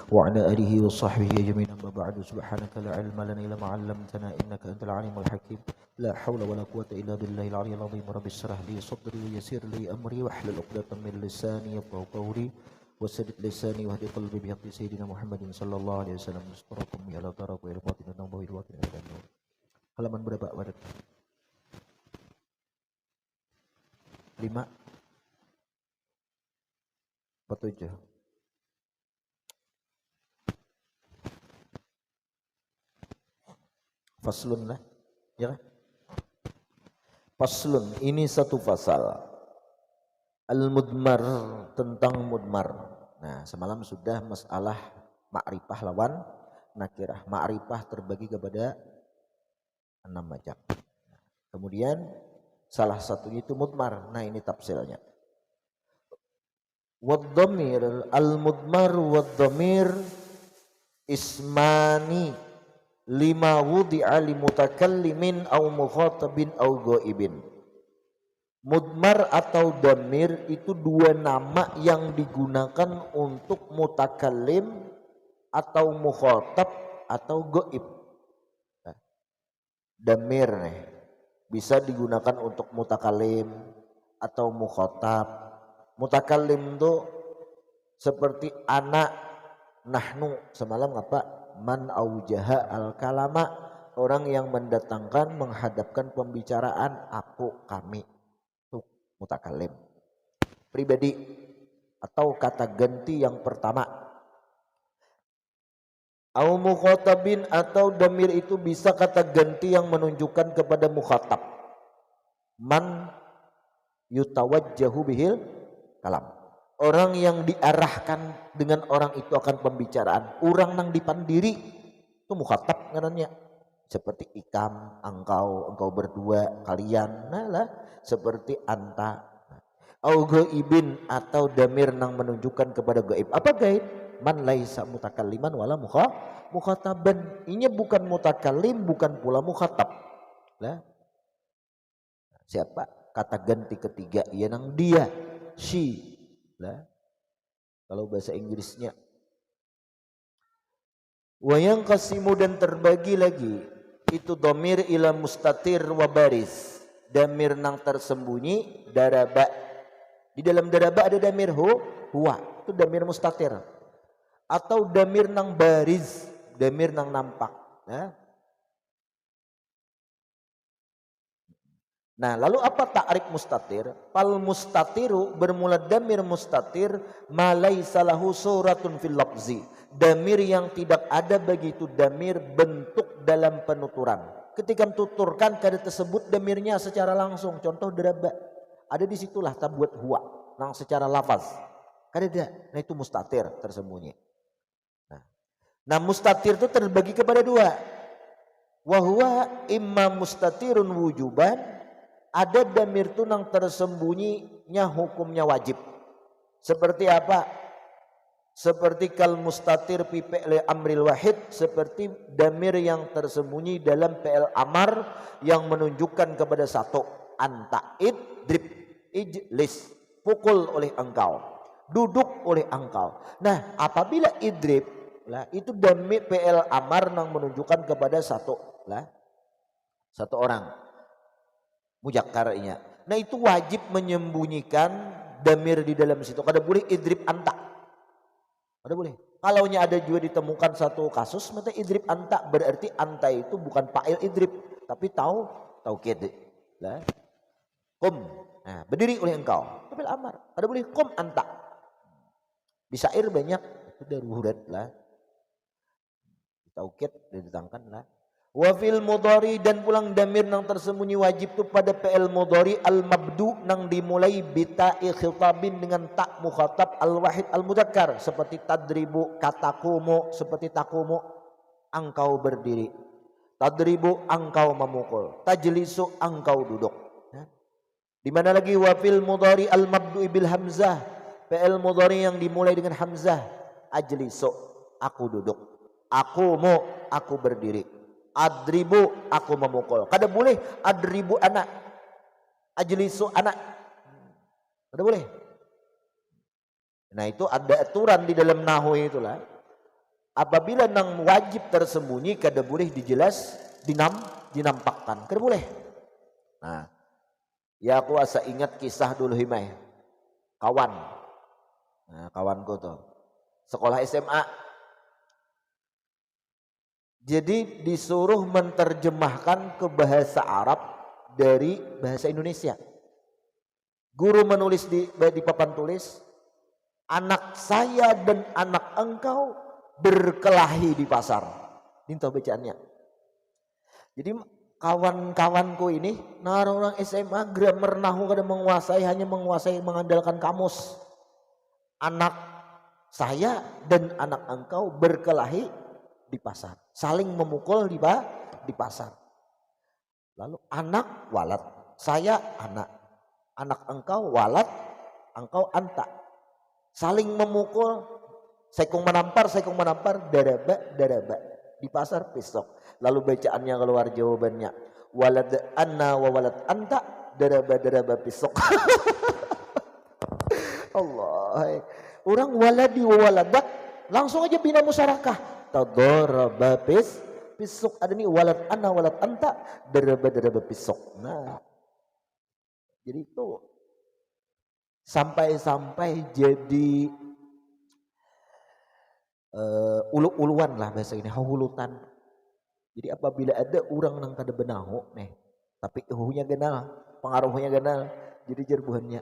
وعلى آله وصحبه أجمعين. أما بعد سبحانك لا علم لنا إلا ما علمتنا إنك أنت العليم الحكيم. لا حول ولا قوة إلا بالله العلي العظيم. رب اشرح لي صدري ويسر لي أمري واحلل عقدة من لساني يفقهوا قولي وسدد لساني واهد قلبي بحق سيدنا محمد صلى الله عليه وسلم. Nusturakum ya la taraku ila batin nabawi wa batin ila nur. Halaman berapa Wadat? 5 7. Faslun lah, ya kan? Faslun, ini satu fasal. Al-mudmar, tentang mudmar. Nah, semalam sudah masalah ma'rifah lawan nakirah. Ma'rifah terbagi kepada 6 macam. Kemudian salah satunya itu mudmar. Nah, ini tafsilnya. Wad-dhamir, al-mudmar wad-dhamir ismani lima wudi'a li mutakallimin au mukhatabin au ghaibin. Mudmar atau dhamir itu dua nama yang digunakan untuk mutakallim atau mukhatab atau ghaib. Nah, dhamir nih bisa digunakan untuk mutakallim atau mukhatab. Mutakallim itu seperti anak, nahnu, semalam apa? Man aujaha al-kalama, orang yang mendatangkan, menghadapkan pembicaraan, aku, kami. Itu mutakallim. Pribadi atau kata ganti yang pertama. Au mukhatabin, atau dhamir itu bisa kata ganti yang menunjukkan kepada mukhatab. Man yutawajjahu bihil kalam, orang yang diarahkan dengan orang itu akan pembicaraan. Orang nang dipandiri itu mukhatab ngarannya. Seperti ikam, engkau berdua, kalian. Nah lah, seperti anta. Au ghaibin, atau damir nang menunjukkan kepada gaib. Apa gaib? Man laisa mutakalliman wala mukhataban. Ini bukan mutakallim, bukan pula mukhatab. Lah. Siapa? Kata ganti ketiga, ya nang dia. She lah, kalau bahasa Inggrisnya. Wayang kasimu, dan terbagi lagi itu dhamir ila mustatir wa baris. Dhamir nang tersembunyi, daraba. Di dalam daraba ada dhamir huwa, itu dhamir mustatir. Atau dhamir nang baris, dhamir nang nampak. Nah, lalu apa ta'rif mustatir? Fal mustatiru, bermula damir mustatir, ma laisa lahu suratun fil lafzi. Damir yang tidak ada bagi itu damir bentuk dalam penuturan. Ketika menuturkan kada tersebut damirnya secara langsung. Contoh daraba. Ada di situlah tabuat huwa, nang secara lafaz. Kada ada. Nah, itu mustatir, tersembunyi. Nah, mustatir itu terbagi kepada dua. Wa huwa imma mustatirun wujuban, ada damir itu nang tersembunyinya hukumnya wajib. Seperti apa? Seperti kal mustatir fi fi'li amril wahid, seperti damir yang tersembunyi dalam fi'il amar yang menunjukkan kepada satu. Anta idrib, ijlis, pukul oleh engkau, duduk oleh engkau. Nah, apabila idrib lah, itu damir fi'il amar nang menunjukkan kepada satu lah, satu orang. Mujakkarnya. Nah, itu wajib menyembunyikan damir di dalam situ. Kada boleh idrib anta. Kada boleh. Kalau ada juga ditemukan satu kasus, maka idrib anta, berarti anta itu bukan fa'il idrib, tapi taukid. Lah. Qum. Nah, berdiri oleh engkau. Fi'il amar. Kada boleh qum anta. Di syair banyak itu darurat lah. Taukid didatangkan lah. Wa fil mudhari, dan pulang damir nang tersembunyi wajib tu pada fi'il mudhari al mabdu nang dimulai bita'i khitabin dengan tak mukhatab al wahid al mudzakkar, seperti tadribu, katakumu, seperti takumu, engkau berdiri. Tadribu, engkau memukul. Tajlisu, engkau duduk. Di mana lagi wa fil mudhari al mabdu bil hamzah, fi'il mudhari yang dimulai dengan hamzah. Ajlisu, aku duduk. Akumu, aku berdiri. Adribu, aku memukul. Kada boleh adribu anak, ajlisu anak. Kada boleh. Nah itu ada aturan di dalam nahu itulah. Apabila nang wajib tersembunyi kada boleh dijelas dinampakkan. Kada boleh. Nah, ya aku asa ingat kisah dulu himai. Kawan. Nah, kawanku tuh. Sekolah SMA. Jadi disuruh menerjemahkan ke bahasa Arab dari bahasa Indonesia. Guru menulis di papan tulis, anak saya dan anak engkau berkelahi di pasar. Ini tahu bacaannya. Jadi kawan-kawanku ini, orang-orang SMA grammar nahu kada menguasai, hanya menguasai mengandalkan kamus. Anak saya dan anak engkau berkelahi di pasar, saling memukul di pasar. Lalu anak walad, saya anak engkau walad, engkau anta, saling memukul. Sekung menampar, daraba di pasar besok. Lalu bacaannya keluar jawabannya, walad anna wa walad anta, daraba besok. Allah, orang waladi wa waladak langsung aja bina musyarakah. Tadaraba besok, ada nih walad anna walad anta, daraba besok. Nah, jadi itu sampai jadi ulu-uluan lah bahasa ini, hahulutan. Jadi apabila ada orang nang kada benahu nih, tapi uhunya genal, pengaruhnya genal, jadi jerbuhannya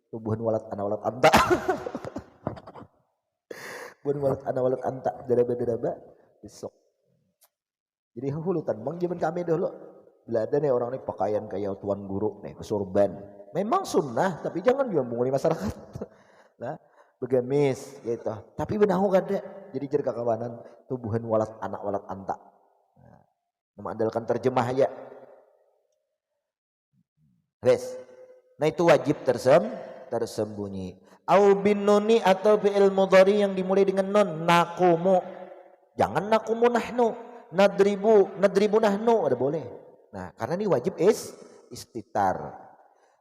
tubuhan walad ana walad anta. Buhan walad ana walad anta, deraba besok. Jadi hahulutan. Bang zaman kami dulu, bila ada nih orang nih pakaian kayak tuan guru nih, kesurban. Memang sunnah, tapi jangan diomongin di masyarakat. Nah, begamis gitu. Tapi benahu kada. Jadi jerka kawanan tubuhan walad anak walad anta. Nah, mengandalkan terjemah ya. Wes. Nah itu wajib tersembunyi. Au bin nuni atau fi'il mudhari yang dimulai dengan nun, nakumu. Jangan nakumu nahnu, nadribu nahnu, ada boleh. Nah, karena ini wajib istitar.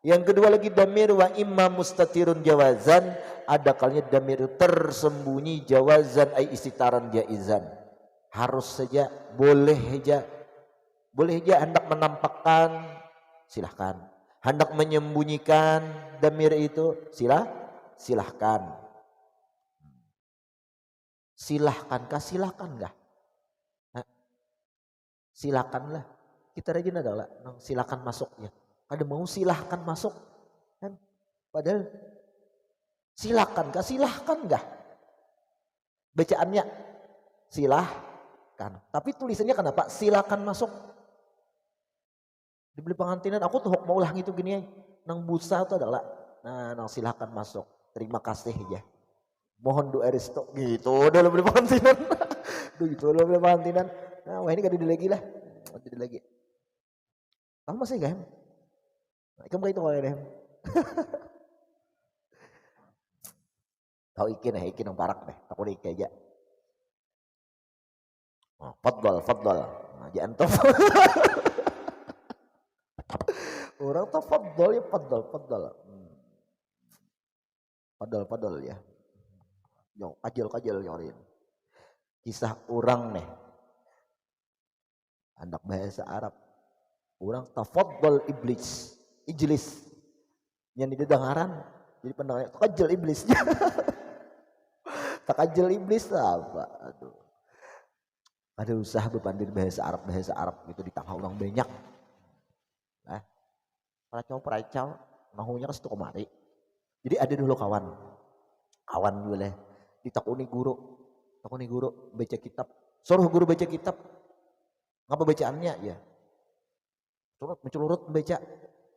Yang kedua lagi damir wa imma mustatirun jawazan, ada kalanya damir tersembunyi jawazan ay istitaran jaizan. Harus saja, boleh saja hendak menampakkan silahkan. Hendak menyembunyikan damir itu silahkan. Silahkankah? Silahkan enggak? Silakanlah. Kita rajin adalah silakan masuknya. Ada mau silahkan masuk kan? Padahal silakan enggak? Bacaannya silahkan. Tapi tulisannya kenapa? Silakan masuk. Dibeli pengantinan aku tuh mau ulang itu gini nang busa itu adalah nang silahkan masuk. Terima kasih ya. Mohon doa restu gitu. Udah beli pengantinan. Gitu udah beli pengantinan. Nah, wah ini kan lagi lah. Jadi lagi. Kamu masih gak? Kamu kayak itu kalau deh. Tahu ikin yang parak deh. Aku deh kayak aja. Fadl. Nah, jangan top. Orang tuh fadl ya fadl. Fadl ya. Yo, kajal nyorin. Kisah orang nih. Anak bahasa Arab. Orang tafaddal ijlis. Yang didengaran jadi pendengar takajal iblis. Takajal iblis apa? Aduh. Ada usaha bepandir bahasa Arab gitu di tengah orang banyak. Nah, peracau nahunya kan setu kemari. Jadi ada dulu kawan boleh ditakuni guru baca kitab. Suruh guru baca kitab. Ngapa bacaannya ya? Mencelurut baca.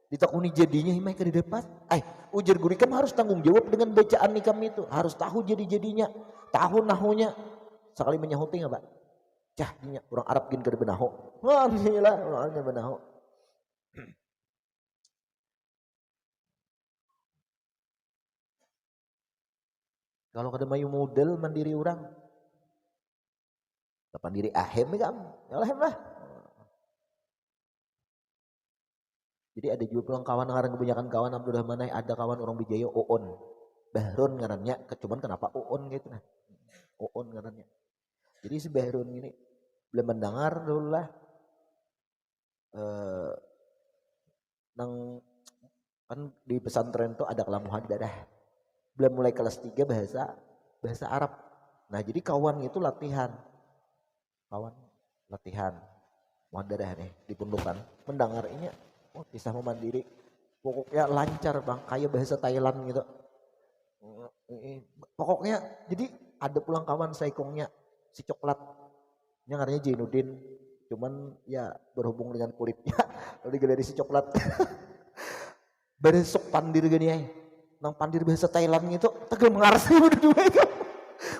Ditakuni jadinya mereka di depan. Ujar guru kamu harus tanggung jawab dengan bacaan kami itu. Harus tahu jadinya. Tahu nahunya. Sekali menyahuti enggak, Pak? Cahnya orang Arab gin kada benahu. Wah, inilah orang Arab benahu. Kalau kada mayu model mandiri orang. Depan diri ahem kan? Ya lah. Jadi ada juga pulang kawan orang kebanyakan kawan Abdurrahman ada kawan orang Bijaya Oon. Bahrun ngarannya, cuman kenapa Uun gitu nah. Uun ngarannya. Jadi si Bahrun ini belum mendengar dulu lah nang kan di pesantren tuh ada kelas muhadadah. Belum mulai kelas 3 bahasa Arab. Nah, jadi kawan itu latihan. Kawan latihan muhadadah nih di pundukan. Mendengar ini bisa memandiri. Pokoknya lancar Bang, kayak bahasa Thailand gitu. Pokoknya jadi ada pulang kawan saikongnya si coklat yang artinya Jainuddin, cuman ya berhubung dengan kulitnya lalu digelar si coklat. Beresok pandir gini ya, nang pandir bahasa Thailand gitu, tegel mengarti berdua kan,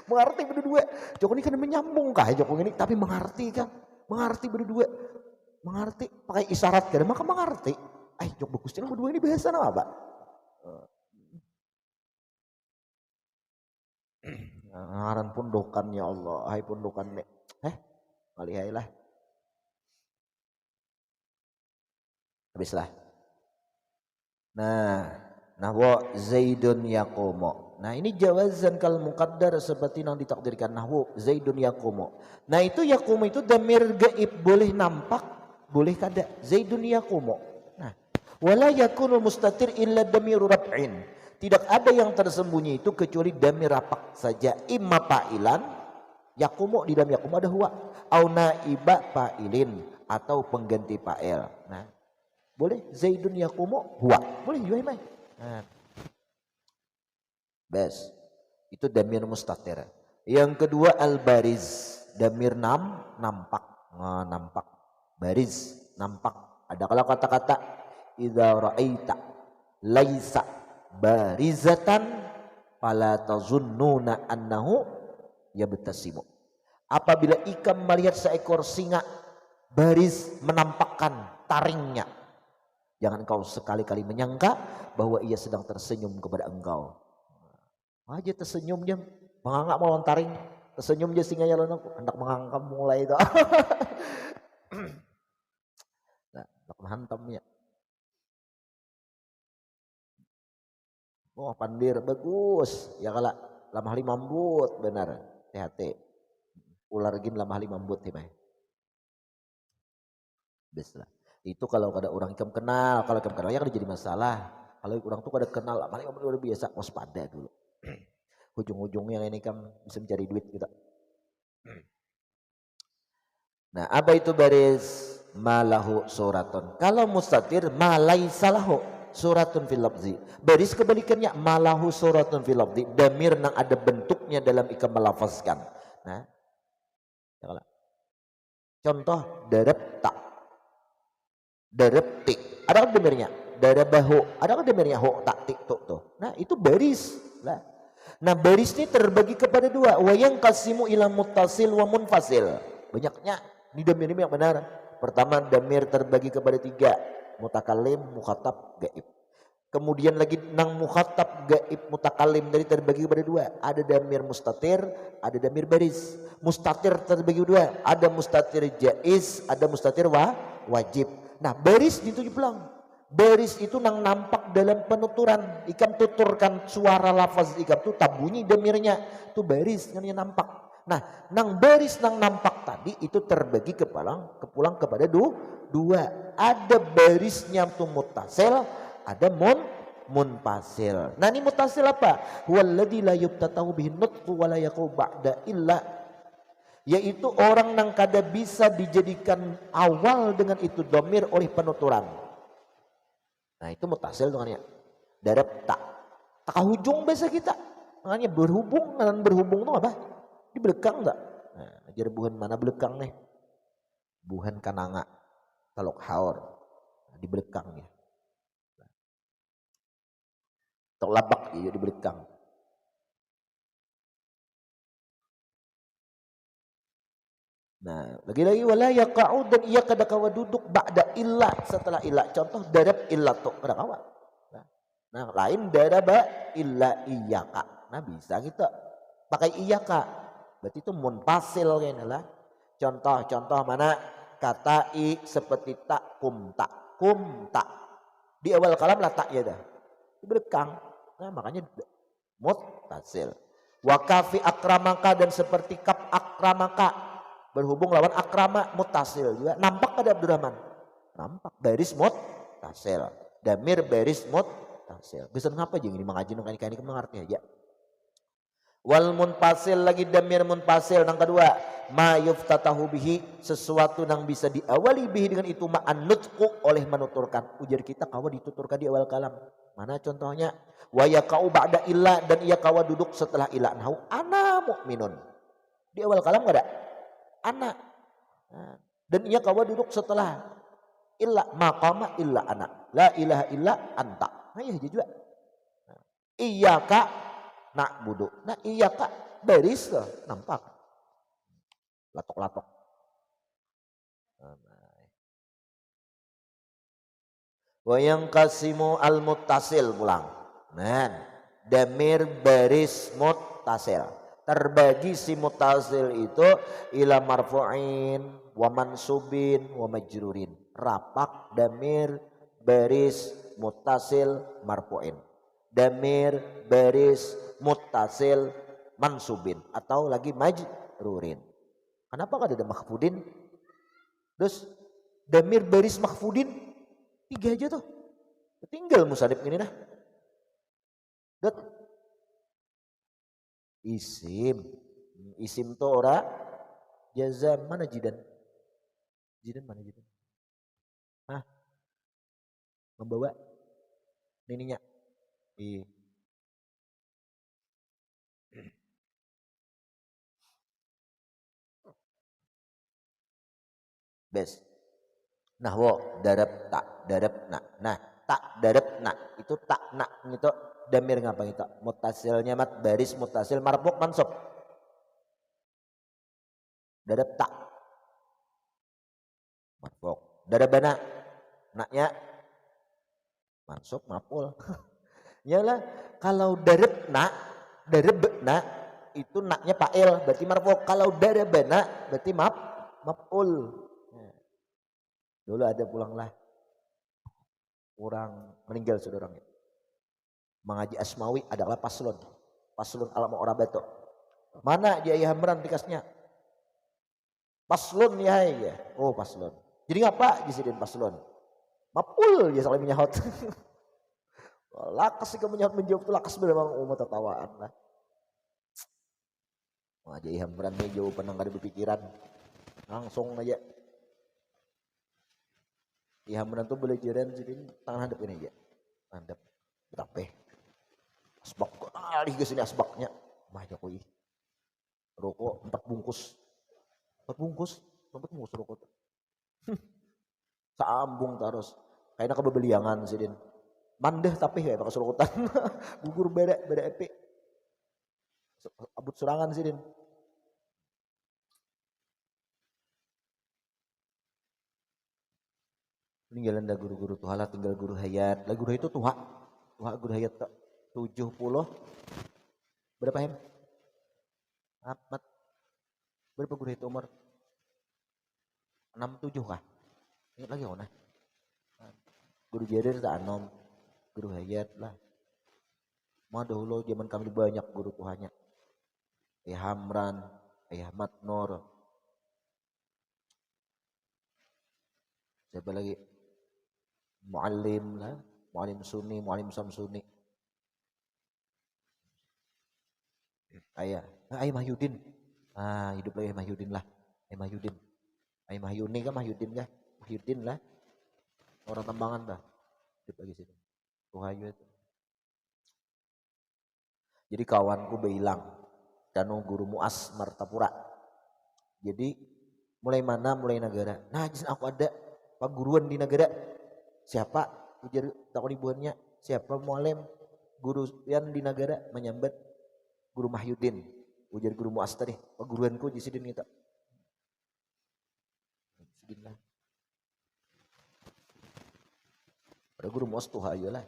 mengarti berdua. Joko ini kan menyambung kah Joko ini, tapi mengarti kan, mengarti berdua, mengarti pakai isyarat kan, maka mengarti. Joko bagus berdua ini bahasa apa? Ngaran pundokan ya Allah, hai pundokan nek, kali hai lah, habislah. Nah wa Zaidun yaqumu. Nah ini jawazan kal muqaddar seperti yang ditakdirkan nahwu Zaidun yaqumu. Nah itu yaqumu itu damir gaib, boleh nampak, boleh kada. Zaidun yaqumu. Nah, wala yakunul mustatir illa damiru raf'in. Tidak ada yang tersembunyi itu kecuali damir rapak saja. Imma fa'ilan, yaqumu di dalam yaqumu ada huwa, au naiba fa'ilin atau pengganti fa'il. Nah, boleh Zaidun yaqumu huwa, boleh juga. Nah, bes itu damir mustatir. Yang kedua al bariz, damir nampak. Nampak, bariz nampak. Ada kalau kata-kata idza ra'aita laisa barizatan fala tazunnuna annahu yabtasimu. Apabila ikam melihat seekor singa baris menampakkan taringnya, jangan kau sekali-kali menyangka bahwa ia sedang tersenyum kepada engkau. Aja tersenyumnya mengangkat melawan taring, tersenyum dia singanya lalu hendak mengangkat mulai itu. Nah, hendak menghantamnya. Oh pandir bagus ya kalau lamah limambut benar THT ular gin lamah limambut ya bes lah itu kalau ada orang ikam kenal, kalau ikam kenal ya kan jadi masalah. Kalau orang tuh kada kenal lamah limambut udah biasa waspada dulu. Ujung-ujungnya ini kan bisa mencari duit kita. Nah apa itu baris malahu suraton? Kalau mustatir malai salahu suratun fil lafzi. Baris kebalikannya malahu suratun fil lafzi. Damir yang ada bentuknya dalam ikam melafazkan. Nah, contoh darab tak, darab tik. Ada kan damirnya? Darab bahu. Ada kan damirnya ho tak tik tuh. Nah itu baris. Nah baris ini terbagi kepada dua. Wayang kasimu ila muttasil wa munfasil. Banyaknya ini damir ini yang benar. Pertama damir terbagi kepada 3. Mutakalim, mukhatab, gaib. Kemudian lagi nang mukhatab, gaib, mutakalim dari terbagi kepada 2. Ada damir mustatir, ada damir baris. Mustatir terbagi 2. Ada mustatir jaiz, ada mustatir wajib. Nah baris ditujuh pelang. Baris itu nang nampak dalam penuturan. Ikam tuturkan suara lafaz ikam tuh tak bunyi damirnya. Itu baris yang nampak. Nah, nang baris nang nampak tadi itu terbagi kepulang kepada 2. Ada barisnya tuh muttasil, ada munfasil. Nah, ini muttasil apa? Walladzi la yubtatahu bihi nutqu wa la yaqu ba'da illa, yaitu orang nang kada bisa dijadikan awal dengan itu dhamir oleh penuturan. Nah, itu muttasil dengannya. Darab tak. Tak hujung bahasa kita. Makanya berhubung dengan berhubung itu apa? Di belakang enggak? Nah, ajar buhan mana belakang nih? Buhan kananga, talok haor, nah, di belakangnya. Tok labak iya di belakang. Nah, lagi-lagi wala yaqa'u dan ia kada kawa duduk ba'da illa setelah illa. Contoh darab illa tok kada kawa. Nah, lain darab illa iyyaka. Nah, bisa kita pakai iyyaka. Berarti itu munfasil kayaknya lah. Contoh mana kata i seperti tak kum tak. Di awal kalam lah tak ya dah. Di belakang. Nah makanya muttasil. Wa kafi akramaka, dan seperti kaf akramaka berhubung lawan akrama muttasil juga. Nampak ada Abdurrahman? Nampak, baris muttasil. Damir baris muttasil. Bisa ngapa jeung ini mengaji nu kani-kani mengarti aja. Wal munfasil, lagi damir munfasil yang kedua, ma yuftatahu bihi, sesuatu yang bisa diawali bihi dengan itu ma'an nutqu, oleh menuturkan. Ujar kita kawa dituturkan di awal kalam. Mana contohnya? Wa yaqau ba'da illa, dan ia kawa duduk setelah illa. Nahu ana mu'minun. Di awal kalam enggak ada ana. Dan ia kawa duduk setelah illa, maqama illa ana. La ilaha illa anta. Nah iya juga. Iyyaka nak budu, nah iya kak, baris lah, nampak, latok-latok. Wayang kasimu al muttasil pulang, nah, damir baris muttasil, terbagi si muttasil itu ila marfu'in, wa mansubin, wa majrurin, rapak damir baris muttasil marfu'in, damir baris muttasil mansubin, atau lagi majrurin. Kenapa kan ada mahfudin? Terus damir baris mahfudin 3 aja tuh. Tinggal musadib ini dah. Dat isim. Isim tuh ora jazam, mana jidan? Jidan mana jidan? Hah? Membawa nininya. Iya. Bes. Nahwo darab tak darab nak. Nah, tak darab nak itu tak nak itu damir ngapa itu? Muttasilnya mat baris muttasil marfu' mansub. Darab tak marfu'. Darabana naknya mansub maf'ul. Yalah, kalau darab nak itu naknya fa'il berarti marfu'. Kalau darabana berarti maf'ul. Dulu ada pulanglah orang meninggal saudaranya. Mengaji Asmawi adalah paslon alam orabato. Mana dia hamran dikasnya? Paslon ya. Oh paslon. Jadi ngapa disediain paslon? Mapul ya saling menyahut. Lakas jika menjawab tuh lakas memang umat tertawaan lah. Mengaji hamran nih jauh pernah gak ada berpikiran. Langsung aja. Ya menantu belajaran jadi tangan hadap ini aja, hadap betapeh, asbak kok alih ke sini asbaknya, mah Jokowi, rokok 4 bungkus rokok, sambung terus, kayaknya kebebeliangan sih din, mandeh tapi kayak pakai serokotan, gugur beda epi, abut serangan sih din. Tinggalan dah guru-guru tuhala, tinggal guru hayat. Lah guru itu tuha guru hayat 70. Berapa hem? Amat. Berapa guru itu umur? 67 kah? Ingat lagi mana? Guru jadir tak anom, guru hayat lah. Mah dahulu zaman kami banyak guru tuhanya. Ayah Hamran, Ayah Matnor. Siapa lagi? Muallim lah, muallim Sunni, muallim Samsuni. Ayah Mahyudin. Hidup lagi Ayah Mahyudin lah. Ayah Mahyudin. Ayah Mahyuni kan Mahyudin kah? Mahyudin lah. Orang Tambangan dah. Hidup lagi situ. Tuhayu itu. Jadi kawanku bilang, Danu guru Muas Martapura. Jadi mulai mana? Mulai negara. Nah, aku ada paguruan di negara. Siapa? Ujar takut ibuannya. Siapa mualim? Guru yang di negara menyambat guru Mahyudin. Ujar guru Muas tadi. Paguruanku di sini kita. Sidin Pada guru Muas tuh aja lah.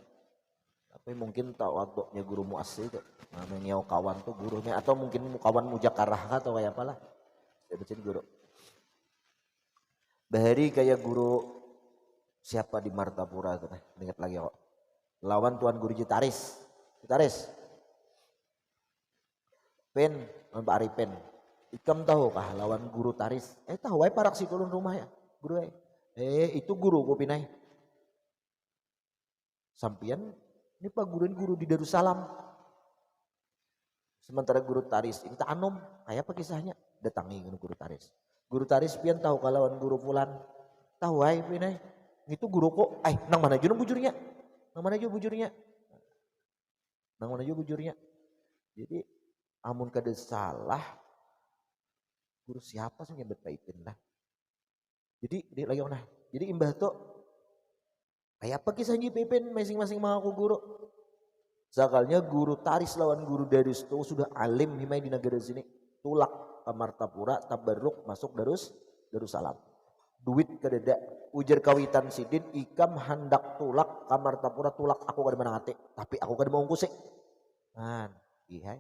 Tapi mungkin tak waktunya guru Muas itu. Namanya kawan tuh gurunya. Atau mungkin kawan Mujakarah atau kayak apalah. Saya baca guru. Bahari kayak guru siapa di Martapura itu ingat lagi kok. Lawan Tuan Guru Gitaris. Pen, Pak Arifin. Ikam tahu kah lawan guru taris? Tahu parak si turun rumah ya. Guru itu guru ku pinai. Sampian ini Pak guru di Darussalam. Sementara guru taris ini tak anom, kayak apa kisahnya? Datangi guru taris. Guru taris pian tahu kalau lawan guru fulan. Tahu pinai. Itu guru kok, nang mana aja bujurnya? Nang mana aja bujurnya? Nang mana aja bujurnya? Jadi amun kada salah guru siapa sih yang Ipin lah. Jadi lagi mana? Jadi imbah tuh kayak apa kisahnya Ipin masing-masing mengaku guru. Sakalnya guru taris lawan guru darus itu sudah alim himai di negara sini. Tulak ke Martapura, tabarruk masuk Darussalam. Duit kadeda ujar kawitan sidin ikam hendak tulak ke Martapura tulak aku kada mana ngate. Tapi aku kada mau ngkusik. Kan, iya.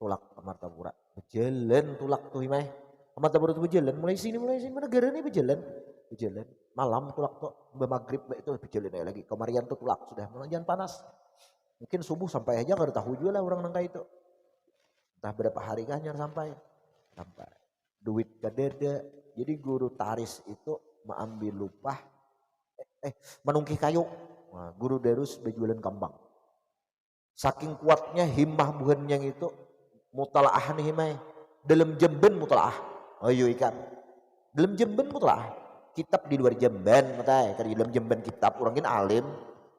Tulak ke Martapura. Berjalan tulak tuh himai. Ke Martapura itu berjalan. Mulai sini negara ini berjalan. Malam tulak tuh maghrib itu berjalan lagi. Kemarian tuh tulak sudah jangan panas. Mungkin subuh sampai aja kada tahu juga lah orang nangka itu. Entah berapa hari kah sampai. Duit kadeda. Jadi guru taris itu mengambil lupah menungkih kayu. Nah, guru darus berjualan kambang. Saking kuatnya himmah buhan yang itu mutalaah nih himai. Dalam Jamban mutalaah. Ayo ikan. Dalam Jamban mutalaah. Kitab di luar Jamban, matai. Karena di dalam Jamban kitab orang ini alim.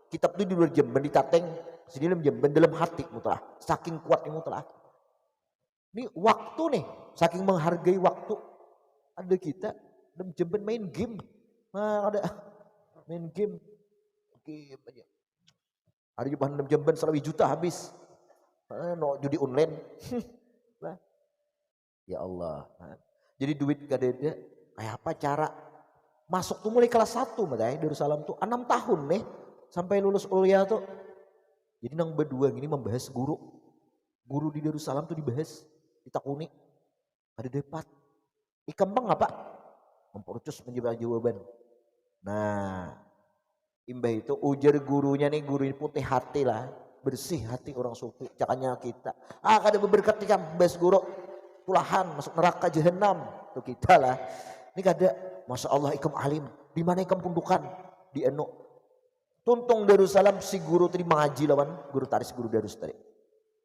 Kitab itu di luar Jamban ditateng. Sini dalam Jamban dalam hati mutalaah. Saking kuatnya mutalaah. Ini waktu nih. Saking menghargai waktu. Ada kita dalam Jamban main game. Nah ada main game. Game aja. Ada juga dalam Jamban 1 juta habis. No judi online. Ya Allah. Jadi duit kadeda kayak apa cara masuk tuh mulai kelas 1 matai Darussalam tuh 6 tahun nih sampai lulus kuliah tuh. Jadi nang berdua gini membahas guru. Guru di Darussalam tuh dibahas, ditakuni. Ada debat. Ikam bang apa? Mempercus menjawab jawaban. Nah, imbah itu ujar gurunya nih, guru ini putih hati lah. Bersih hati orang sufi. Cakanya kita. Kada berberkat ikam, bahas guru. Tulahan masuk neraka jahanam. Tuh kita lah. Ini kada. Masya Allah ikam alim. Di mana ikam pundukan? Di Eno. Tuntung Darussalam si guru tadi mengaji lawan guru taris guru darus tadi.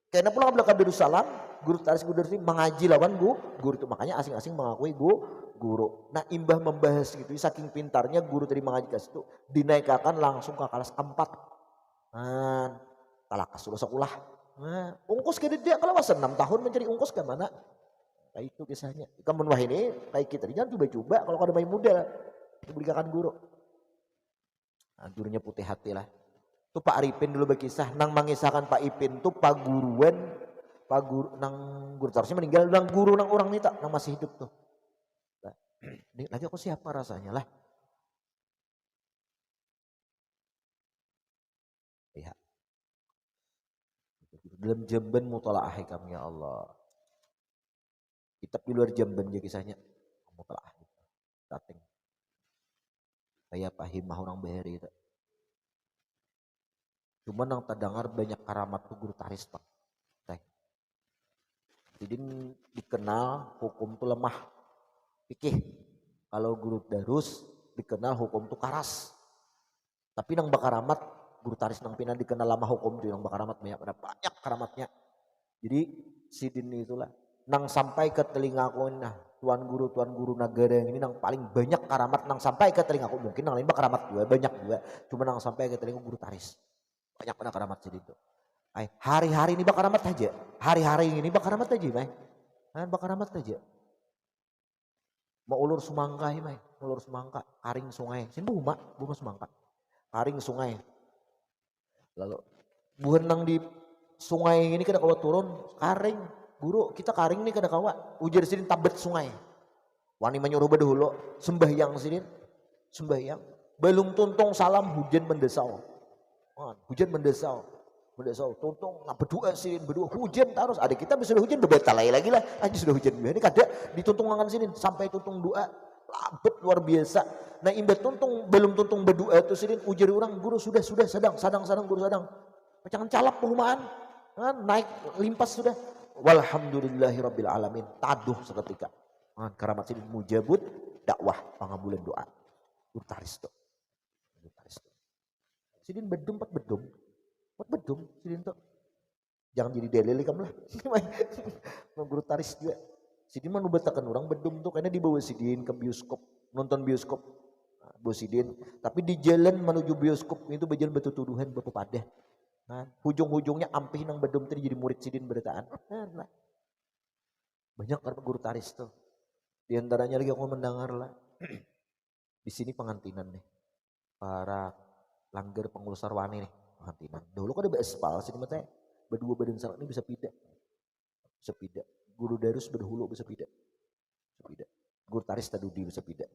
Karena pulang belakang Darussalam, guru taris guru darus mengaji lawan guru itu. Makanya asing-asing mengakui guru. Nah imbah membahas gitu, saking pintarnya guru tadi mengaji ke situ dinaikkan langsung ke kelas 4. Nah, talakas sudah sekolah. Nah, ungkus ke dia kalau 6 tahun mencari ungkus ke mana? Kayak itu kisahnya. Kamu wah ini kayak kita jangan coba-coba kalau ada main muda diberikan guru. Nah, gurunya putih hati lah. Itu Pak Arifin dulu berkisah nang mengisahkan Pak Ipin tuh Pak Guruan, Pak Guru nang guru harusnya meninggal nang guru nang orang nita nang masih hidup tuh. Nah, ini lagi aku siapa rasanya lah. Ya. Dalam Jamban mutalaah kami ya Allah. Kitab di luar Jamban aja kisahnya mutalaah. Tateng. Kayak Pak Himah orang Bahari itu. Cuma nang terdengar banyak karamat tuh guru taris Pak. Jadi dikenal hukum tuh lemah. Pikih. Kalau guru darus dikenal hukum tuh karas. Tapi nang bakaramat guru taris nang pina dikenal lama hukum tuh nang bakaramat banyak karamatnya. Jadi sidin itulah nang sampai ke telingaku nah tuan guru negara yang ini nang paling banyak karamat nang sampai ke telingaku mungkin nang lain bakaramat juga banyak juga. Cuma nang sampai ke telinga guru taris. Banyak mana karamat jadi itu. Hari-hari ini bakaramat aja. Hari-hari ini bakaramat aja, Mai. Bakaramat aja. Mau ulur semangka, Mai. Ulur semangka, karing sungai. Sini buma semangka. Karing sungai. Lalu buhan nang di sungai ini kada kawa turun, karing. Guru, kita karing nih kada kawa. Ujar sini tabet sungai. Wani menyuruh bedahulu, sembahyang sini. Sembahyang. Belum tuntung salam hujan mendesau. Hujan mendesau, tuntung nggak berdua sini berdua hujan terus. Ada kita sudah hujan berbetalai lagi lah, aja sudah hujan ini kada dituntung ngangan sini sampai tuntung doa labet luar biasa. Nah imbat tuntung belum tuntung berdua itu sini ujar orang guru sudah sedang guru sedang. Jangan calap perumahan. naik limpas sudah. Walhamdulillahirabbil alamin. Taduh seketika. Karamat sidin mujabut dakwah pangabulan doa. Gurtaris tuh. Sidin bedum pat bedum. Pat bedum sidin tuh. Jangan jadi delele kamu lah. Gurtaris juga. Sidin mah nubetakan orang bedum tuh karena dibawa sidin ke bioskop, nonton bioskop. Bawa sidin, tapi di jalan menuju bioskop itu berjalan betul tuduhan bapak padah. Nah, hujung-hujungnya ampih nang bedum tadi jadi murid sidin beritaan. Nah, banyak kan guru taris tuh. Di antaranya lagi aku mendengar lah. Di sini pengantinan nih. Para langgar pengurus sarwani nih pengantinan. Dulu kan ada bespal sini mah teh. Berdua badan sarak ini bisa pidak. Bisa pidak. Guru darus berhulu bisa pidak. Guru taris tadudi bisa pidak.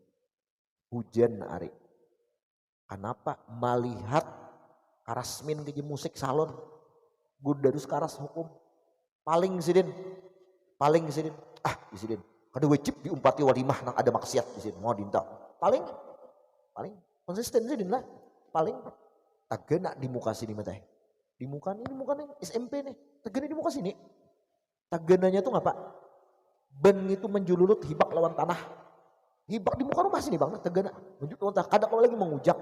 Hujan ari. Kenapa? Melihat karasmin ke musik salon. Guru darus karas hukum. Paling sidin. Sidin. Kada wajib diumpati walimah nang ada maksiat di sini. Mau dinta. Paling konsisten sidin lah. Paling tagana di muka sini mah teh. Di muka nih SMP nih. Tagana di muka sini. Tagananya tuh ngapa? Ben itu menjululut hibak lawan tanah. Hibak di muka rumah sini bang. Tagana. Menjululut lawan tanah. Kadang kalau lagi mengujak.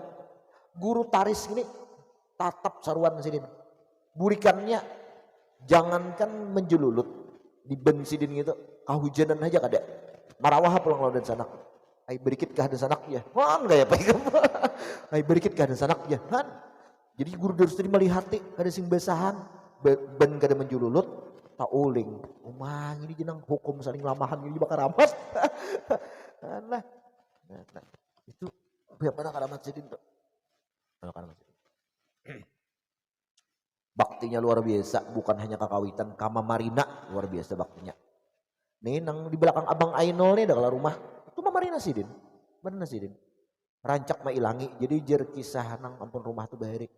Guru taris ini tatap saruan sidin. Burikannya jangankan menjululut. Di ben sidin gitu. Kahujanan aja kada. Marawah pulang lawan dan sanak. Ay berikit ke ada sanak ya. Man gaya pak. Ay berikit ke ada sanak ya. Man. Jadi guru darus tadi melihat kada sing besahan. Ben kada menjululut. Tauling, umang ini jenang hukum saling lamahan ini bakar ramas. Nah, itu bagaimana karamat sidin tuh? Baktinya luar biasa, bukan hanya kakawitan, kama marina luar biasa baktinya. Nih nang di belakang abang Ainul nih ada kalau rumah itu mah marina sidin, bener sidin. Rancak mah ilangi, jadi jer kisah nang ampun rumah tuh bahari.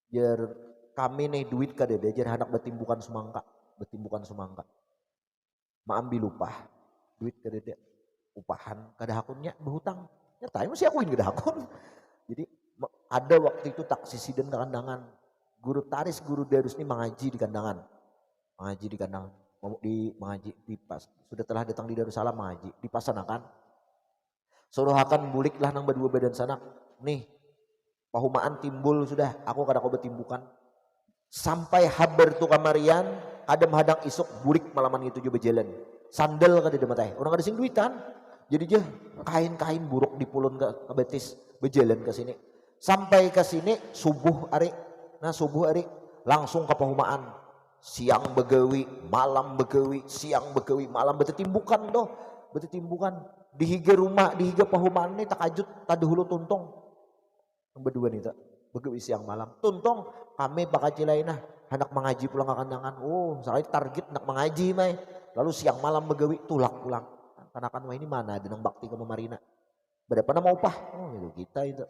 Jer kami nih duit kadede, jer anak betimbukan semangka. Ma ambil upah duit kadede upahan kada hakunnya berhutang nyata masih akuin kada hakun. Jadi ada waktu itu taksi sidin ke kandangan guru taris guru darus ini mengaji di kandangan mengaji di pas sudah telah datang di Darussalam mengaji dipasanakan suruhakan buliklah nang berdua badan sanak nih pahumaan timbul sudah aku kada kau betimbukan sampai haber tu kamarian ada menghadang isuk burik malaman itu juga berjalan sandal kada ada matanya orang ada sing duitan jadi je kain-kain buruk dipulun ke betis berjalan ke sini sampai ke sini subuh hari langsung ke pahumaan siang begawi malam betetimbukan dihiga rumah dihiga pahumaan ini takajut tadahulu tuntong berdua nih tak begawi siang malam tuntong kami pakacilainah hendak mengaji pulang ke kandangan. Soalnya target hendak mengaji mai. Lalu siang malam begawi tulak pulang. Kanakan wah ini mana ada nang bakti ke Marina. Berapa nama upah? Itu kita itu.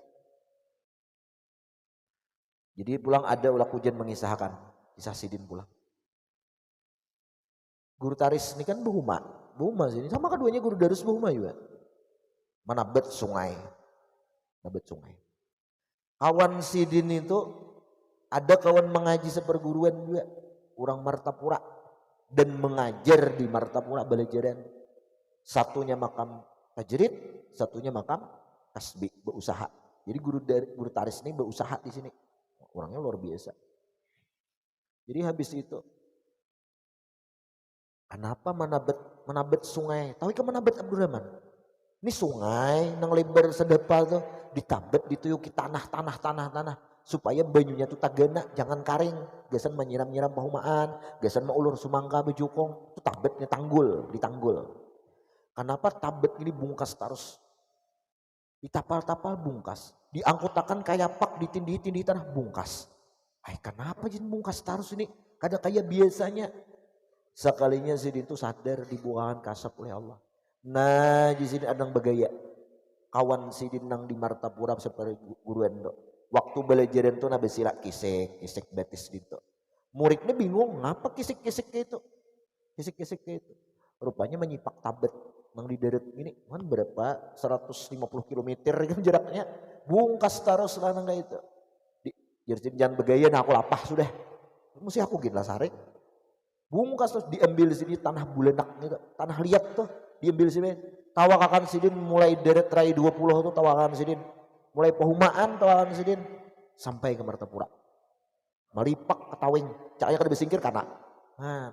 Jadi pulang ada ulah hujan mengisahkan kisah sidin pulang. Guru taris ini kan Buhuma sini sama keduanya guru darus Buhuma juga. Manabet sungai. Kawan sidin itu ada kawan mengaji seperguruan juga, orang Martapura dan mengajar di Martapura belajaran. Satunya makam tajrid, satunya makam kasbi berusaha. Jadi guru taris ini berusaha di sini, orangnya luar biasa. Jadi habis itu, kenapa menabet sungai? Tahu kan menabet Abdurrahman? Ini sungai nang lebar sedepal tuh ditabet dituyuki tanah supaya banyunya tuh tagana jangan karing gasan menyiram-nyiram pahumaan gasan maulur sumangka bejukong itu tabetnya ditanggul kenapa tabet ini bungkas terus ditapal-tapal bungkas diangkutakan kayak pak ditindih tanah bungkas kenapa jadi bungkas terus ini kada kayak biasanya sekalinya sidin itu sadar dibuangan kasap oleh Allah nah di sini ada bagaya kawan sidin nang di Martapura seperti guru endo waktu belajaran tuh nabe silak kisik betis gitu. Muridnya bingung ngapa kisik kayak itu. Rupanya menyipak tabet nang di darat ini kan berapa 150 km kan jaraknya. Bungkas terus lah nang itu. Jangan begaya nah aku lapah sudah. Mesti aku gini lah sare. Bungkas terus diambil sini tanah bulenak gitu. Tanah liat tuh diambil sini. Tawakakan sidin mulai deret rai 20 tuh tawakan sidin. Mulai pehumaan tawakan sidin. Sampai ke Martapura. Malipak ketawing. Caknya kada disingkir karena. Nah.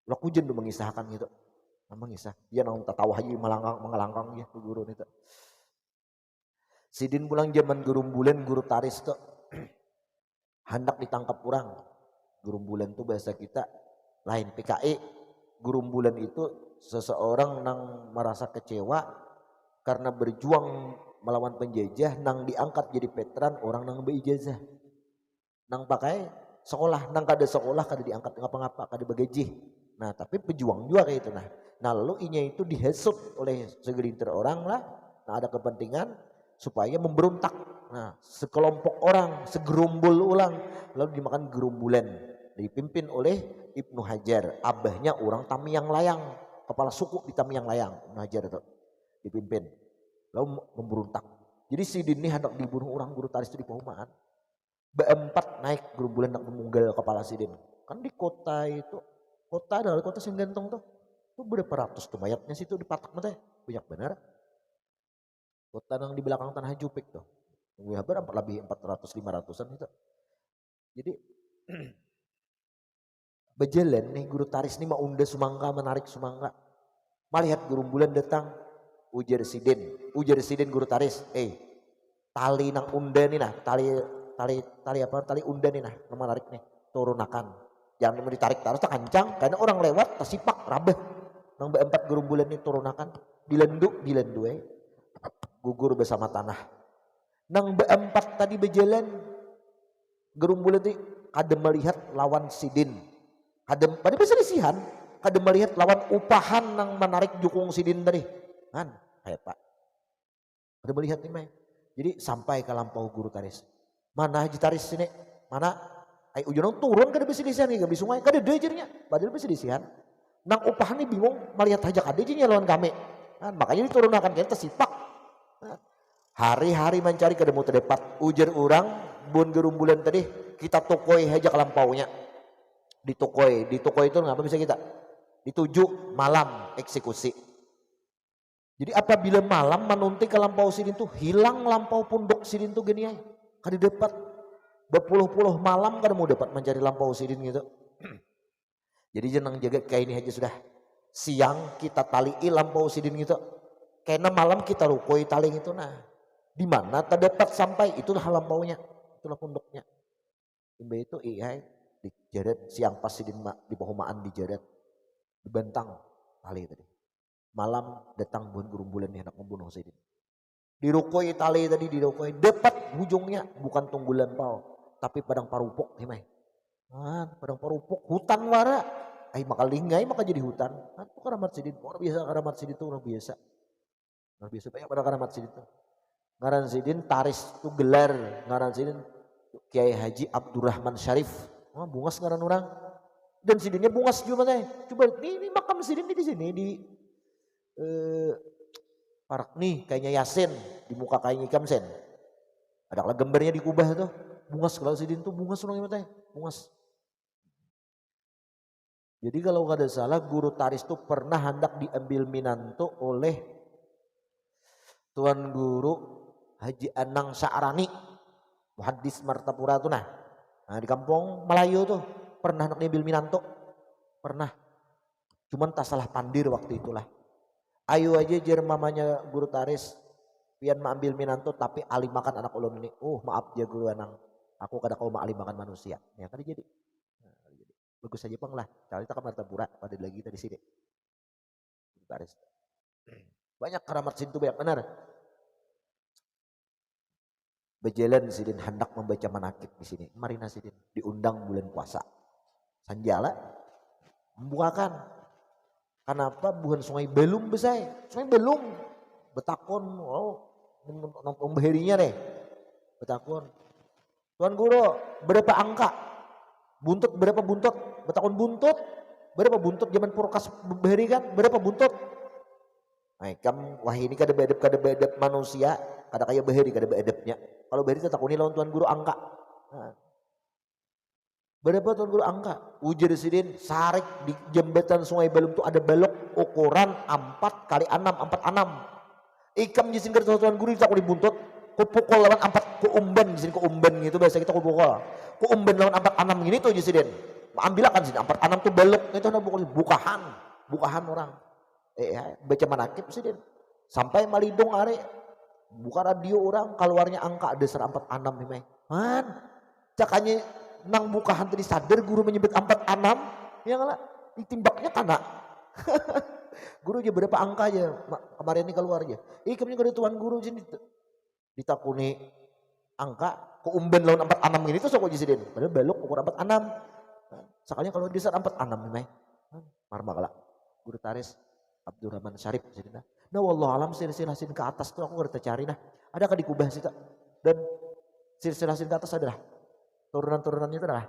Laku jen tuh mengisahkan gitu. Mengisah. Dia nang tatawa aja mengalangkang ya guru itu. Sidin pulang zaman gerumbulan guru taris tuh. Hendak ditangkap orang. Gerumbulan tuh bahasa kita lain PKI. Gerumbulan itu seseorang nang merasa kecewa karena berjuang melawan penjajah nang diangkat jadi veteran orang nang berijazah. Nang pakai sekolah, nang kada sekolah kada diangkat ngapa-ngapa, kada begaji. Nah, tapi pejuang juga kayak itu nah. Nah, lalu inya itu dihesut oleh segelintir orang lah. Nah, ada kepentingan supaya memberontak. Nah, sekelompok orang, segerumbul ulang lalu dimakan gerumbulan. Dipimpin oleh Ibnu Hajar, abahnya orang Tamiyang Layang, kepala suku di Tamiyang Layang. Ibnu Hajar itu dipimpin. Lalu memberontak. Jadi Sidin ini hendak dibunuh orang guru taris itu di Pahumaan. Beempat naik gerumbulan nak memunggal kepala Sidin. Kan di kota itu, kota adalah kota yang gantong tuh. Itu berapa ratus tuh mayatnya situ dipatak mata. Banyak benar. Kota yang di belakang Tanah Jupik tuh. Lebih 400-500an itu. Jadi berjalan nih guru taris nih mau unda sumangga menarik sumangga. Melihat gerumbulan datang. Ujar Sidin guru taris. Tali nang unda nih nah. Tali unda nih nah. Menarik nih. Turunakan. Jangan mau ditarik terus kencang. Karena orang lewat tersipak rabeh. Nang beempat gerumbulan nih turunakan. Dilendu gugur bersama tanah. Nang beempat tadi berjalan gerumbulan itu kada melihat lawan Sidin. Pada perselisihan kada melihat lawan upahan nang menarik jukung Sidin tadi. Kan kayak Pak. Kada melihat nih Mai. Jadi sampai ke lampau guru taris. Mana haji taris sini? Mana? Ay ujung turun kada perselisihan nih di sungai. Kada dejernya. Padahal perselisihan. Nang upahan nih bingung melihat hajak ada aja lawan kami. Kan makanya diturunkan kita tersipak. Hari-hari mencari kada mau terdapat. Ujar orang bun gerumbulan tadi kita tokoi aja ke lampaunya. Di tokoi itu ngapa bisa kita? Dituju malam eksekusi. Jadi apabila malam menunti ke lampau Sidin tuh hilang lampau pundok Sidin tuh gini ya. Kada dapat. Berpuluh-puluh malam kada mau dapat mencari lampau Sidin gitu. Jadi jenang jaga kayak ini aja sudah. Siang kita talii lampau Sidin gitu. Karena malam kita rukoi tali itu nah. Di mana terdapat sampai itulah lampaunya, itulah punduknya. Imbe itu dijaret siang pas Sidin di Pahumaan dijaret, dibentang tali tadi. Malam datang bukan gerumbulan yang hendak membunuh Sidin. Dirukoi tali tadi dirukoi, dapat ujungnya bukan tunggul lampau, tapi padang parupok himai. Padang parupok hutan wara. Maka lingai maka jadi hutan. Itu karamat Sidin, orang biasa karamat Sidin itu orang biasa. Orang biasa banyak pada karamat Sidin itu. Ngaran Sidin taris itu gelar. Ngaran Sidin Kiai Haji Abdurrahman Syarif. Bungas ngaran orang. Dan Sidinnya bungas juga teh. Coba ini makam Sidin di sini di parak nih kayaknya Yasin di muka kayaknya Ikamsen. Ada gambarnya di kubah itu. Bungas kalau Sidin tuh bungas orang teh. Bungas. Jadi kalau kada salah guru taris itu pernah hendak diambil Minanto oleh Tuan Guru Haji Anang Sa'arani, muhaddis Martapura tuh nah. Di kampung Melayu tuh pernah nak diambil Minanto, pernah. Cuman tak salah pandir waktu itulah. Ayo aja jer mamanya guru taris, pian ambil Minanto tapi ali makan anak ulun ini. Maaf ya guru Anang, aku kada kau ali makan manusia. Ya kan jadi. Bagus saja pang lah. Cari tak ke Martapura pada lagi tadi sini. Guru taris. Banyak keramat Sidin banyak benar. Berjalan Sidin hendak membaca manakib di sini. Marina Sidin diundang bulan puasa. Sanjala membukakan. Kenapa bukan sungai belum besar? Sungai belum. Betakon. Nonton beherinya deh. Betakon. Tuan Guru berapa angka? Buntut berapa buntut? Betakon buntut. Berapa buntut zaman purkas beheri kan? Berapa buntut? Wah ini kada beadab manusia. Kada kaya beheri kada beadabnya. Kalau beheri tak takuni lawan Tuan Guru angka. Berapa tuan guru angka? Ujar sidin sarik di jembatan Sungai Balum itu ada balok ukuran 4 kali 6 4 6. Ikam jisin kerja tuan guru tak dibuntut. Ku pukul lawan 4 ku umben jisin ku umben gitu biasa kita ku pukul. Ku umben lawan 4 6 gini tuh jisin. Ambil akan sini 4 6 tuh balok itu ada pukul bukahan orang. Baca manakib sidin. Sampai malidung are buka radio orang keluarnya angka ada 4 6 nih meh. Man, cakanya nang bukahan tadi sadar guru menyebut 4 6 ya ngalah ditimbaknya kana. Guru aja berapa angka aja kemarin ini keluar aja. Ikamnya ada tuan guru sini ditakuni angka keumben lawan 4 6 ini tuh sok aja sidin. Padahal belok ukur 4 6. Sekalinya kalau di saat 4 6 nih marma kala. Guru taris Abdurrahman Syarif sidin. Nah wallah alam silsilahin ke atas tuh aku ngerti cari nah. Adakah di Kubah sih tak? Dan silsilahin ke atas adalah turunan-turunannya itu adalah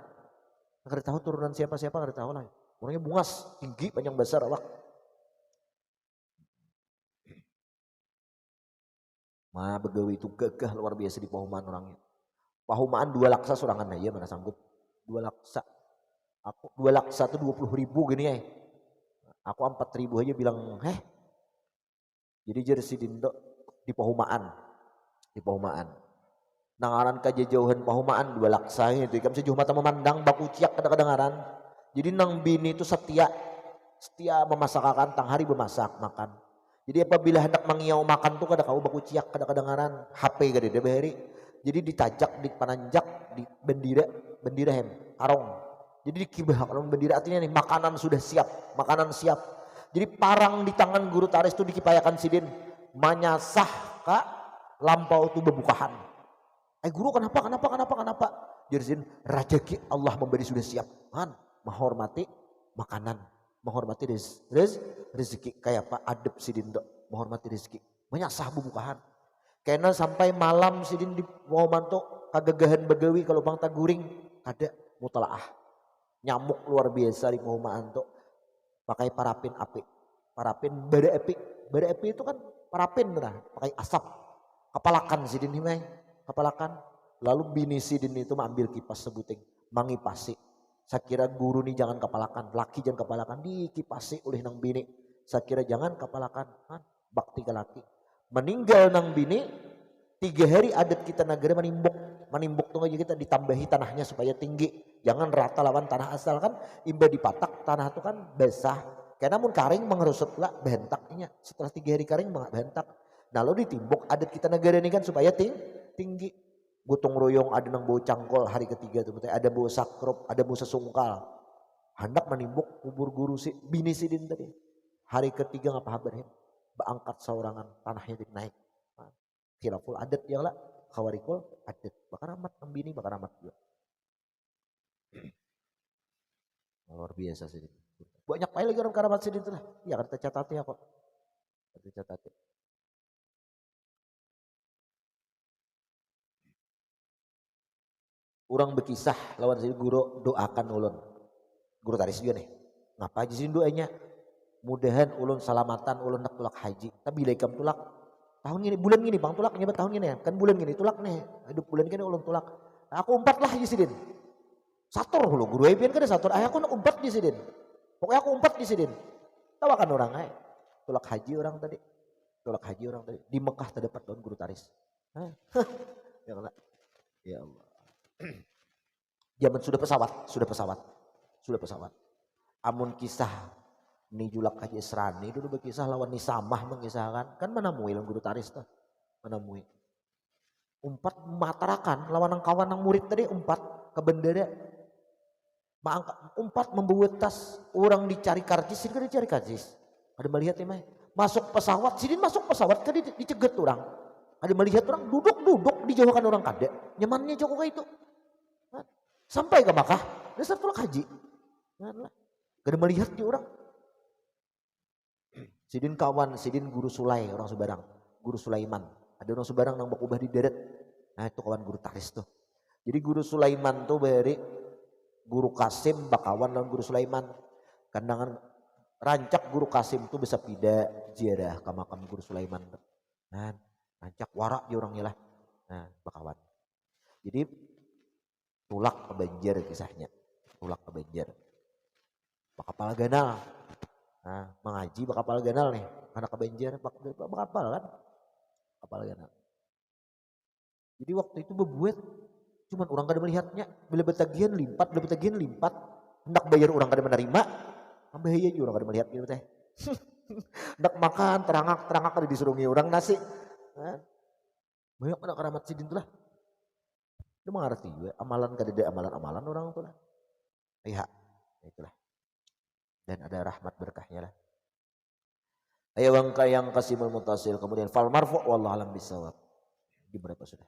nggak tahu turunan siapa-siapa nggak tahu lah. Orangnya bungas, tinggi, panjang besar awak. Mah begawi itu gagah luar biasa di Pahumaan orangnya. Pahumaan 2 laksa sorangan aja mana sanggup. 2 laksa. Aku 2 laksa tuh 20.000 gini ya. Aku 4.000 aja bilang, Jadi jersey dindo di Pahumaan. Di Pahumaan. Nangaran kajauhan Pahumaan 2 laksa itu ikam sejauh mata memandang baku ciak kadang-kadang ngaran. Jadi nang bini itu setia memasakkan tang hari bermasak makan. Jadi apabila hendak mengiau makan tuh kada kau baku ciak kadang-kadang ngaran HP gede deh bahari. Jadi ditajak, dipananjak, di bendira hem karong. Jadi dikibah kalau bendira artinya nih makanan sudah siap, makanan siap. Jadi parang di tangan guru taris itu dikipayakan sidin manyasah kak lampau tuh bebukahan. Guru kenapa? Jadi rajaki Allah memberi sudah siap. Man, menghormati makanan, menghormati rezeki kayak apa adab sidin dok, menghormati rezeki. Banyak sah bubukahan. Karena sampai malam sidin di mau mantuk kagagahan begawi kalau bang taguring ada mutalaah. Nyamuk luar biasa di Pahumaan tuh pakai parafin api. Parafin bara api itu kan parafin nah, pakai asap. Kepalakan sidin himai. Kepalakan lalu bini sidin itu mengambil kipas sebuting mangipasi. Saya kira guru nih jangan kepalakan, laki jangan kepalakan, dikipasi oleh nang bini. Saya kira jangan kepalakan, bakti ke laki. Meninggal nang bini 3 hari adat kita negara manimbuk tuh aja kita ditambahi tanahnya supaya tinggi. Jangan rata lawan tanah asal kan imba dipatak tanah itu kan basah. Karena mun karing mengerusut lah bentaknya. Setelah 3 hari karing bentak. Nah lalu ditimbuk adat kita negara ini kan supaya tinggi. Gotong royong ada nang bau cangkol hari ketiga tuh, ada bau sakrop, ada bau sesungkal. Hendak menimbuk kubur guru si bini sidin tadi. Hari ketiga ngapa habar hem? Baangkat saurangan tanahnya naik. Khilaful adat ya lah, khawarikul adat. Bakar amat bini bakar amat juga. Luar biasa sidin. Banyak lagi orang karamat sidin itu lah. Ya kita catatnya kok. Kita catatnya. Orang berkisah lawan si guru doakan ulun. Guru taris juga nih. Ngapa aja sih doanya? Mudahan ulun salamatan ulun nak tulak haji. Tapi bila ikam tulak tahun ini bulan gini bang tulak nyebat tahun ini ya. Kan bulan gini tulak nih. Hidup bulan gini ulun tulak. Nah, aku 4 lah haji sidin. Sator lo guru epian kan sator. Aku nak 4 di sidin. Pokoknya aku 4 di sidin. Tawakan orang tulak haji orang tadi. Tulak haji orang tadi. Di Mekah terdapat daun guru taris. Ya Allah. Ya Allah. Zaman sudah pesawat. Amun kisah ni julak haji Esrani dulu berkisah lawan ni Samah mengisahkan kan menemui lawan guru taris tuh menemui 4 matarakan lawan nang kawan nang murid tadi 4 ke bendera 4 membawa tas orang dicari karcis sidin kan dicari karcis ada melihat ya masuk pesawat sidin masuk pesawat kan dicegat orang ada melihat orang duduk dijauhkan orang kada nyamannya joko kayak itu sampai ke Makkah dasar tulak haji gak ada melihat di orang sidin kawan sidin guru Sulai orang Subarang guru Sulaiman ada orang Subarang nang bakubah di deret nah itu kawan guru taris tuh jadi guru Sulaiman tuh beri guru Kasim bakawan dan guru Sulaiman kandangan rancak guru Kasim tuh bisa pindah ziarah ke makam guru Sulaiman nah rancak warak di orangnya lah nah bakawan jadi tulak ke Banjar kisahnya ulah ke Banjar. Bakapal ganal. Nah, mengaji bakapal ganal nih. Anak ke Banjar bakapal kan? Bakapal ganal. Jadi waktu itu bebuet cuman orang kada melihatnya. Bila betagihan limpat. Hendak bayar orang kada menerima. Bahaya juga orang kada melihat gitu teh. Hendak makan terangak kada disuruhi orang nasi. Nah, banyak anak keramat sidin tuh lah. Dia mengerti juga amalan kada ada amalan orang tuh lah. Iya, itulah. Dan ada rahmat berkahnya lah. Ayo bangka yang kasimul mutasil kemudian fal marfu wallahu alam bisawab. Di berapa sudah?